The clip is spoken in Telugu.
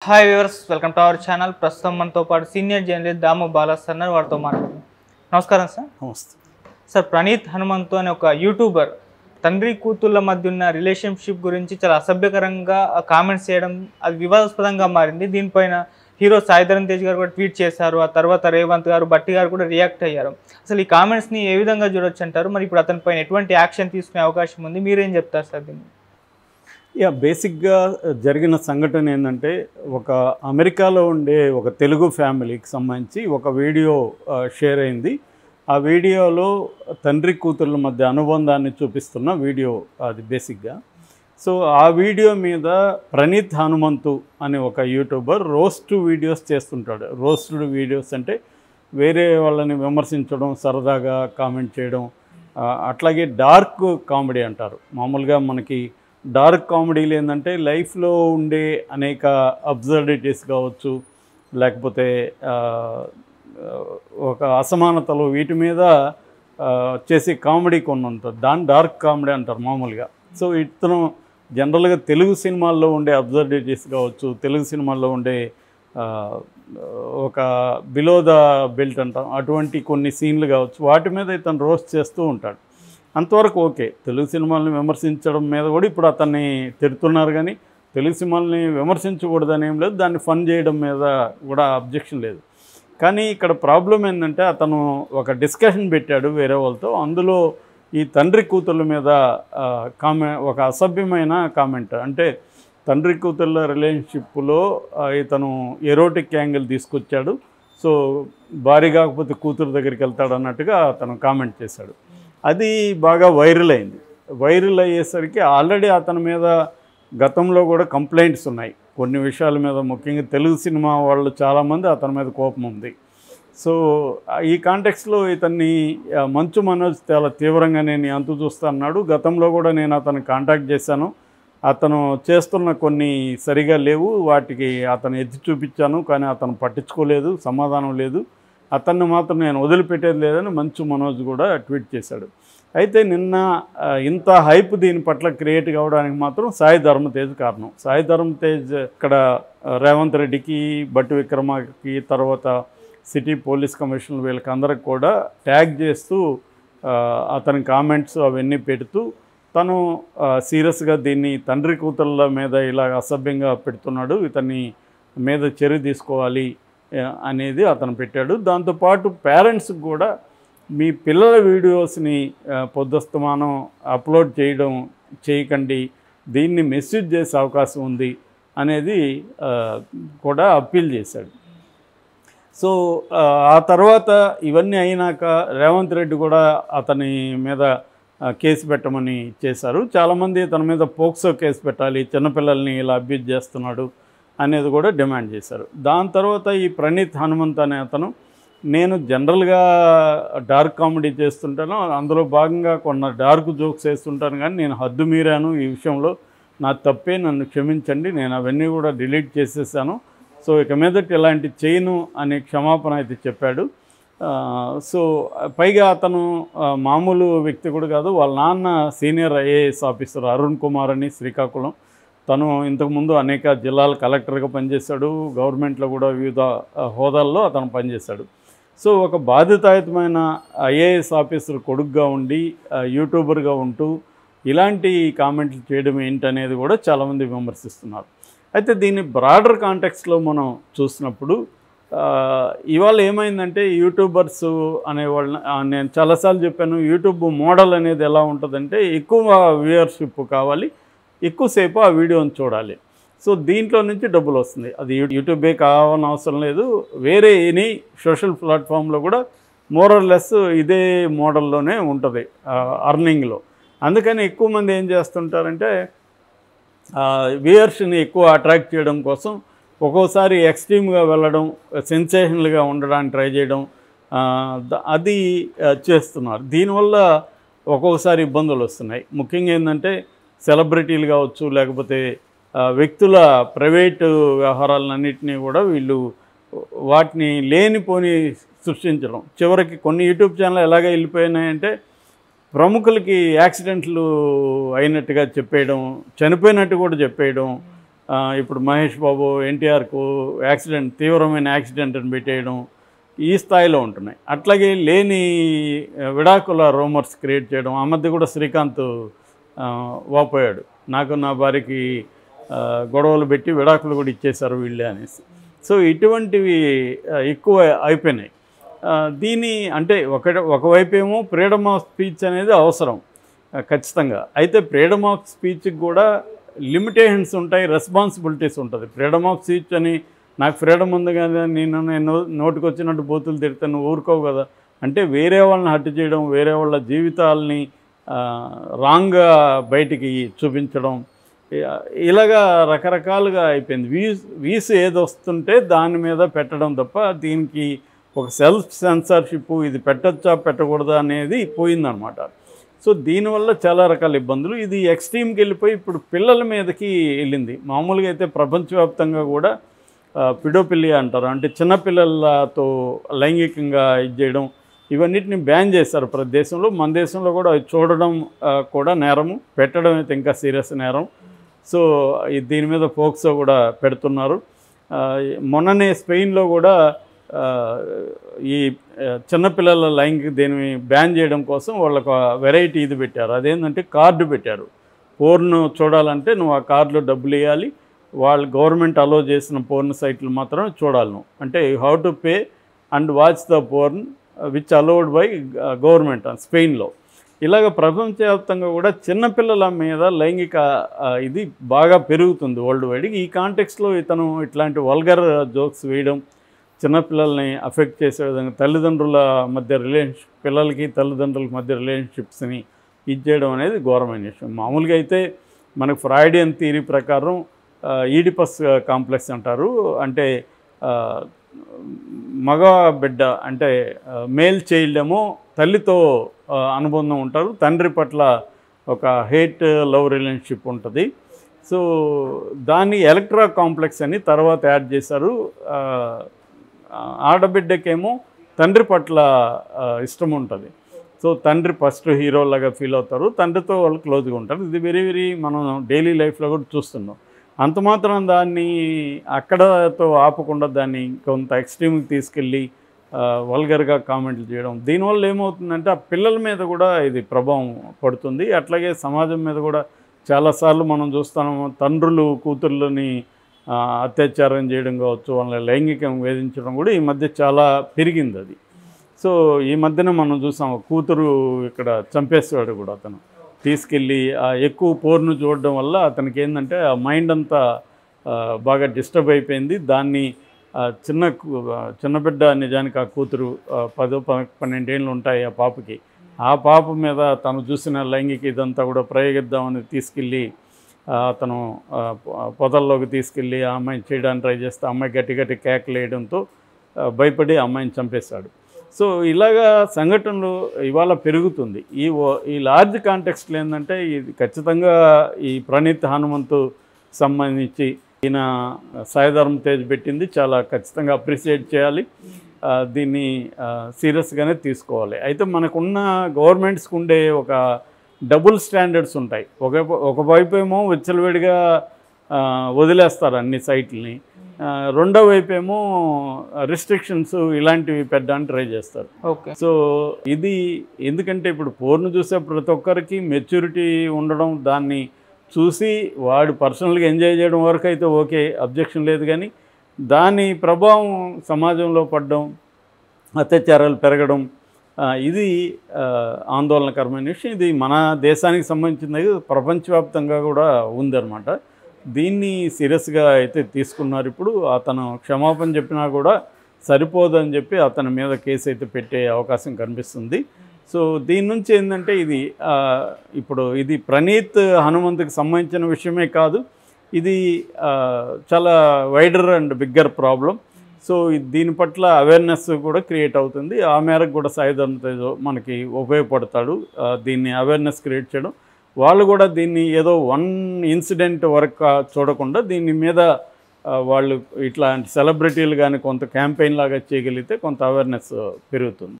Hi viewers, welcome to our channel. ప్రస్తుతం మనతో పాటు సీనియర్ జర్నలిస్ట్ దాము బాలా సార్ వారితో మాట్లాడుతున్నాం. నమస్కారం సార్. నమస్తే సార్, ప్రణీత్ హనుమంతు అనే ఒక యూట్యూబర్ తండ్రి కూతుళ్ళ మధ్య ఉన్న రిలేషన్షిప్ గురించి చాలా అసభ్యకరంగా కామెంట్స్ చేయడం, అది వివాదాస్పదంగా మారింది. దీనిపైన హీరో సాయిధరమ్ తేజ్ గారు కూడా ట్వీట్ చేశారు. ఆ తర్వాత రేవంత్ గారు, భట్టి గారు కూడా రియాక్ట్ అయ్యారు. అసలు ఈ కామెంట్స్ని ఏ విధంగా చూడొచ్చు అంటారు? మరి ఇప్పుడు అతనిపైన ఎటువంటి యాక్షన్ తీసుకునే అవకాశం ఉంది? మీరేం చెప్తారు సార్ దీన్ని? బేసిక్గా జరిగిన సంఘటన ఏంటంటే, ఒక అమెరికాలో ఉండే ఒక తెలుగు ఫ్యామిలీకి సంబంధించి ఒక వీడియో షేర్ అయింది. ఆ వీడియోలో తండ్రి కూతుళ్ళ మధ్య అనుబంధాన్ని చూపిస్తున్న వీడియో అది బేసిక్గా. సో ఆ వీడియో మీద ప్రణీత్ హనుమంతు అనే ఒక యూట్యూబర్ రోస్ట్ వీడియోస్ చేస్తుంటాడు. రోస్టెడ్ వీడియోస్ అంటే వేరే వాళ్ళని విమర్శించడం, సరదాగా కామెంట్ చేయడం, అట్లాగే డార్క్ కామెడీ అంటారు. మామూలుగా మనకి డార్క్ కామెడీలు ఏంటంటే లైఫ్లో ఉండే అనేక అబ్సర్డిటీస్ కావచ్చు, లేకపోతే ఒక అసమానతలు, వీటి మీద చేసే కామెడీ కొన్ని ఉంటుంది. దాన్ని డార్క్ కామెడీ అంటారు మామూలుగా. సో ఇతను జనరల్గా తెలుగు సినిమాల్లో ఉండే అబ్సర్డిటీస్ కావచ్చు, తెలుగు సినిమాల్లో ఉండే ఒక బిలో ద బెల్ట్ అంటాం, అటువంటి కొన్ని సీన్లు కావచ్చు, వాటి మీద ఇతను రోస్ట్ చేస్తూ ఉంటాడు. అంతవరకు ఓకే. తెలుగు సినిమాలని విమర్శించడం మీద కూడా ఇప్పుడు అతన్ని తిడుతున్నారు, కానీ తెలుగు సినిమాలని విమర్శించకూడదని ఏం లేదు, దాన్ని ఫన్ చేయడం మీద కూడా అబ్జెక్షన్ లేదు. కానీ ఇక్కడ ప్రాబ్లం ఏంటంటే, అతను ఒక డిస్కషన్ పెట్టాడు వేరే వాళ్ళతో. అందులో ఈ తండ్రి కూతుళ్ళ మీద ఒక అసభ్యమైన కామెంట్, అంటే తండ్రి కూతుళ్ళ రిలేషన్షిప్లో ఇతను ఎరోటిక్ యాంగిల్ తీసుకొచ్చాడు. సో భార్య కాకపోతే కూతురు దగ్గరికి వెళ్తాడు అన్నట్టుగా అతను కామెంట్ చేశాడు. అది బాగా వైరల్ అయింది. వైరల్ అయ్యేసరికి ఆల్రెడీ అతని మీద గతంలో కూడా కంప్లైంట్స్ ఉన్నాయి కొన్ని విషయాల మీద. ముఖ్యంగా తెలుగు సినిమా వాళ్ళు చాలామంది అతని మీద కోపం ఉంది. సో ఈ కాంటెక్స్లో ఇతన్ని మంచు మనోజ్ చాలా తీవ్రంగా నేను అంతు చూస్తా అన్నాడు. గతంలో కూడా నేను అతన్ని కాంటాక్ట్ చేశాను. అతను చేస్తున్న కొన్ని సరిగా లేవు, వాటికి అతను ఎత్తి చూపించాను, కానీ అతను పట్టించుకోలేదు, సమాధానం లేదు. అతన్ని మాత్రం నేను వదిలిపెట్టేది లేదని మంచు మనోజ్ కూడా ట్వీట్ చేశాడు. అయితే నిన్న ఇంత హైప్ దీని పట్ల క్రియేట్ కావడానికి మాత్రం సాయిధరమ్ తేజ్ కారణం. సాయిధరమ్ తేజ్ ఇక్కడ రేవంత్ రెడ్డికి, భట్టి విక్రమకి, తర్వాత సిటీ పోలీస్ కమిషనర్ వీళ్ళకి అందరికి కూడా ట్యాగ్ చేస్తూ అతని కామెంట్స్ అవన్నీ పెడుతూ తను సీరియస్గా దీన్ని తండ్రి కూతుళ్ళ మీద ఇలా అసభ్యంగా పెడుతున్నాడు, ఇతన్ని మీద చర్య తీసుకోవాలి అనేది అతను పెట్టాడు. దాంతోపాటు పేరెంట్స్కి కూడా మీ పిల్లల వీడియోస్ని పొద్దుస్తమానం అప్లోడ్ చేయకండి, దీన్ని మిస్యూజ్ చేసే అవకాశం ఉంది అనేది కూడా అప్పీల్ చేశాడు. సో ఆ తర్వాత ఇవన్నీ అయినాక రేవంత్ రెడ్డి కూడా అతని మీద కేసు పెట్టమని చేశారు. చాలామంది తన మీద పోక్సో కేసు పెట్టాలి, చిన్నపిల్లల్ని ఇలా అబ్యూజ్ చేస్తున్నాడు అనేది కూడా డిమాండ్ చేశారు. దాని తర్వాత ఈ ప్రణీత్ హనుమంత్ అనే అతను, నేను జనరల్గా డార్క్ కామెడీ చేస్తుంటాను, అందులో భాగంగా కొన్ని డార్క్ జోక్స్ వేస్తుంటాను, కానీ నేను హద్దు మీరాను, ఈ విషయంలో నా తప్పే, నన్ను క్షమించండి, నేను అవన్నీ కూడా డిలీట్ చేసేసాను, సో ఇక మీదట ఇలాంటి చేయను అనే క్షమాపణ అయితే చెప్పాడు. సో పైగా అతను మామూలు వ్యక్తి కూడా కాదు, వాళ్ళ నాన్న senior IAS officer Arun Kumar అని, శ్రీకాకుళం. తను ఇంతకుముందు అనేక జిల్లాల కలెక్టర్గా పనిచేశాడు, గవర్నమెంట్లో కూడా వివిధ హోదాల్లో అతను పనిచేశాడు. సో ఒక బాధ్యతాయుతమైన ఐఏఎస్ ఆఫీసర్ కొడుకుగా ఉండి యూట్యూబర్గా ఉంటూ ఇలాంటి కామెంట్లు చేయడం ఏంటనేది కూడా చాలామంది విమర్శిస్తున్నారు. అయితే దీన్ని బ్రాడర్ కాంటెక్స్లో మనం చూసినప్పుడు ఇవాళ ఏమైందంటే, యూట్యూబర్స్ అనేవాళ్ళని నేను చాలాసార్లు చెప్పాను, యూట్యూబ్ మోడల్ అనేది ఎలా ఉంటుందంటే, ఎక్కువ వ్యూయర్షిప్ కావాలి, ఎక్కువసేపు ఆ వీడియోని చూడాలి. సో దీంట్లో నుంచి డబ్బులు వస్తుంది. అది యూట్యూబే కావాలని అవసరం లేదు, వేరే ఎనీ సోషల్ ప్లాట్ఫామ్లో కూడా మోరల్లెస్ ఇదే మోడల్లోనే ఉంటుంది అర్నింగ్లో. అందుకని ఎక్కువ మంది ఏం చేస్తుంటారంటే, వ్యూయర్స్ని ఎక్కువ అట్రాక్ట్ చేయడం కోసం ఒక్కోసారి ఎక్స్ట్రీమ్గా వెళ్ళడం, సెన్సేషనల్గా ఉండడానికి ట్రై చేయడం, అది చేస్తున్నారు. దీనివల్ల ఒక్కొక్కసారి ఇబ్బందులు వస్తున్నాయి. ముఖ్యంగా ఏంటంటే, సెలబ్రిటీలు కావచ్చు, లేకపోతే వ్యక్తుల ప్రైవేటు వ్యవహారాలన్నింటినీ కూడా వీళ్ళు వాటిని లేనిపోని సృష్టించడం. చివరికి కొన్ని యూట్యూబ్ ఛానల్ ఎలాగ వెళ్ళిపోయినాయంటే, ప్రముఖులకి యాక్సిడెంట్లు అయినట్టుగా చెప్పేయడం, చనిపోయినట్టు కూడా చెప్పేయడం, ఇప్పుడు మహేష్ బాబు ఎన్టీఆర్కు యాక్సిడెంట్, తీవ్రమైన యాక్సిడెంట్ అని పెట్టేయడం, ఈ స్థాయిలో ఉంటున్నాయి. అట్లాగే లేని విడాకుల రూమర్స్ క్రియేట్ చేయడం. ఆ మధ్య కూడా శ్రీకాంత్ వాపోయాడు, నాకు నా భార్యకి గొడవలు పెట్టి విడాకులు కూడా ఇచ్చేశారు వీళ్ళే అనేసి. సో ఇటువంటివి ఎక్కువ అయిపోయినాయి. దీని అంటే ఒకవైపేమో ఫ్రీడమ్ ఆఫ్ స్పీచ్ అనేది అవసరం ఖచ్చితంగా. అయితే ఫ్రీడమ్ ఆఫ్ స్పీచ్కి కూడా లిమిటేషన్స్ ఉంటాయి, రెస్పాన్సిబిలిటీస్ ఉంటుంది. ఫ్రీడమ్ ఆఫ్ స్పీచ్ అని నాకు ఫ్రీడమ్ ఉంది కదా, నేను నోటికి వచ్చినట్టు బూతులు తిడితే నువ్వు ఊరుకోవు కదా అంటే వేరే వాళ్ళని హత్య చేయడం, వేరే వాళ్ళ జీవితాలని రాంగ్గా బయటికి చూపించడం, ఇలాగా రకరకాలుగా అయిపోయింది. వీస్ ఏది వస్తుంటే దాని మీద పెట్టడం తప్ప దీనికి ఒక సెల్ఫ్ సెన్సార్షిప్, ఇది పెట్టచ్చా పెట్టకూడదా అనేది పోయిందనమాట. సో దీనివల్ల చాలా రకాల ఇబ్బందులు. ఇది ఎక్స్ట్రీమ్కి వెళ్ళిపోయి ఇప్పుడు పిల్లల మీదకి వెళ్ళింది. మామూలుగా అయితే ప్రపంచవ్యాప్తంగా కూడా పిడోపిలియా అంటారు, అంటే చిన్నపిల్లలతో లైంగికంగా ఇది చేయడం, ఇవన్నిటిని బ్యాన్ చేశారు ప్రతి దేశంలో. మన దేశంలో కూడా చూడడం కూడా నేరము, పెట్టడం అయితే ఇంకా సీరియస్ నేరం. సో దీని మీద ఫోక్సో కూడా పెడుతున్నారు. మొన్ననే స్పెయిన్లో కూడా ఈ చిన్నపిల్లల లైంగిక దీన్ని బ్యాన్ చేయడం కోసం వాళ్ళకు వెరైటీ ఇది పెట్టారు. అదేంటంటే కార్డు పెట్టారు. పోర్ను చూడాలంటే నువ్వు ఆ కార్డులో డబ్బులు ఇవ్వాలి, వాళ్ళు గవర్నమెంట్ అలో చేసిన పోర్న్ సైట్లు మాత్రమే చూడాలి నువ్వు. అంటే you have to pay and watch the porn which allowed by government స్పెయిన్లో. ఇలాగ ప్రపంచవ్యాప్తంగా కూడా చిన్నపిల్లల మీద లైంగిక ఇది బాగా పెరుగుతుంది వరల్డ్ వైడ్. ఈ కాంటెక్స్లో ఇతను ఇట్లాంటి వల్గర్ జోక్స్ వేయడం, చిన్నపిల్లల్ని అఫెక్ట్ చేసే విధంగా తల్లిదండ్రుల మధ్య పిల్లలకి తల్లిదండ్రుల మధ్య రిలేషన్షిప్స్ని ఇది చేయడం అనేది ఘోరమైన విషయం. మామూలుగా అయితే మనకు ఫ్రాయిడియన్ థియరీ ప్రకారం ఈడిపస్ కాంప్లెక్స్ అంటారు. అంటే మగ బిడ్డ అంటే మేల్ చైల్డ్ ఏమో తల్లితో అనుబంధం ఉంటారు, తండ్రి పట్ల ఒక హేట్ లవ్ రిలేషన్షిప్ ఉంటుంది. సో దాన్ని ఎలక్ట్రా కాంప్లెక్స్ అని తర్వాత యాడ్ చేశారు. ఆడబిడ్డకేమో తండ్రి పట్ల ఇష్టం ఉంటుంది. సో తండ్రి ఫస్ట్ హీరోలాగా ఫీల్ అవుతారు, తండ్రితో వాళ్ళు క్లోజ్గా ఉంటారు. ఇది వెరీ మనం డైలీ లైఫ్లో కూడా చూస్తున్నాం. అంత మాత్రం దాన్ని అక్కడతో ఆపకుండా దాన్ని కొంత ఎక్స్ట్రీమ్కి తీసుకెళ్ళి వల్గర్గా కామెంట్లు చేయడం, దీనివల్ల ఏమవుతుందంటే ఆ పిల్లల మీద కూడా ఇది ప్రభావం పడుతుంది. అట్లాగే సమాజం మీద కూడా చాలాసార్లు మనం చూస్తున్నాము, తండ్రులు కూతుర్లని అత్యాచారం చేయడం కావచ్చు, వాళ్ళని లైంగికంగా వేధించడం కూడా ఈ మధ్య చాలా పెరిగింది అది. సో ఈ మధ్యన మనం చూసాం, కూతురు ఇక్కడ చంపేసేవాడు కూడా అతను తీసుకెళ్ళి ఎక్కువ పోర్ను చూడడం వల్ల అతనికి ఏంటంటే ఆ మైండ్ అంతా బాగా డిస్టర్బ్ అయిపోయింది. దాన్ని చిన్న బిడ్డ, నిజానికి ఆ కూతురు 10-12 ఏళ్ళు ఉంటాయి ఆ పాపకి. ఆ పాప మీద తను చూసిన లైంగిక ఇదంతా కూడా ప్రయోగిద్దామని తీసుకెళ్ళి అతను పొదల్లోకి తీసుకెళ్ళి ఆ అమ్మాయిని చేయడానికి ట్రై చేస్తే అమ్మాయి గట్టి కేకలు వేయడంతో భయపడి అమ్మాయిని చంపేశాడు. సో ఇలాగా సంఘటనలు ఇవాళ పెరుగుతుంది. ఈ లార్జ్ కాంటెక్స్ట్లో ఏంటంటే ఇది ఖచ్చితంగా ఈ ప్రణీత్ హనుమంతు సంబంధించి ఈయన సాయిధర్మ తేజ్ పెట్టింది చాలా ఖచ్చితంగా అప్రిషియేట్ చేయాలి. దీన్ని సీరియస్గానే తీసుకోవాలి. అయితే మనకున్న గవర్నమెంట్స్కి ఉండే ఒక డబుల్ స్టాండర్డ్స్ ఉంటాయి. ఒకవైపు ఏమో విచ్చలవిడిగా వదిలేస్తారు అన్ని సైట్లని, రెండో వైపు ఏమో రిస్ట్రిక్షన్స్ ఇలాంటివి పెట్టడానికి ట్రై చేస్తారు. ఓకే. సో ఇది ఎందుకంటే ఇప్పుడు పోర్ను చూసే ప్రతి ఒక్కరికి మెచ్యూరిటీ ఉండడం, దాన్ని చూసి వాడు పర్సనల్గా ఎంజాయ్ చేయడం వరకు అయితే ఓకే, అబ్జెక్షన్ లేదు. కానీ దాని ప్రభావం సమాజంలో పడడం, అత్యాచారాలు పెరగడం, ఇది ఆందోళనకరమైన విషయం. ఇది మన దేశానికి సంబంధించింది, ప్రపంచవ్యాప్తంగా కూడా ఉందన్నమాట. దీన్ని సీరియస్గా అయితే తీసుకున్నారు. ఇప్పుడు అతను క్షమాపణ చెప్పినా కూడా సరిపోదని చెప్పి అతని మీద కేసు అయితే పెట్టే అవకాశం కనిపిస్తుంది. సో దీని నుంచి ఏంటంటే ఇప్పుడు ఇది ప్రణీత్ హనుమంతుకి సంబంధించిన విషయమే కాదు, ఇది చాలా wider and bigger problem. So దీని పట్ల అవేర్నెస్ కూడా క్రియేట్ అవుతుంది. ఆ మేరకు కూడా సాయిధర్మ తేజ్ మనకి ఉపయోగపడతాడు దీన్ని అవేర్నెస్ క్రియేట్ చేయడం. వాళ్ళు కూడా దీన్ని ఏదో వన్ ఇన్సిడెంట్ వరకు చూడకుండా దీని మీద వాళ్ళు ఇట్లాంటి సెలబ్రిటీలు కానీ కొంత క్యాంపెయిన్ లాగా చేయగలిగితే కొంత అవేర్నెస్ పెరుగుతుంది.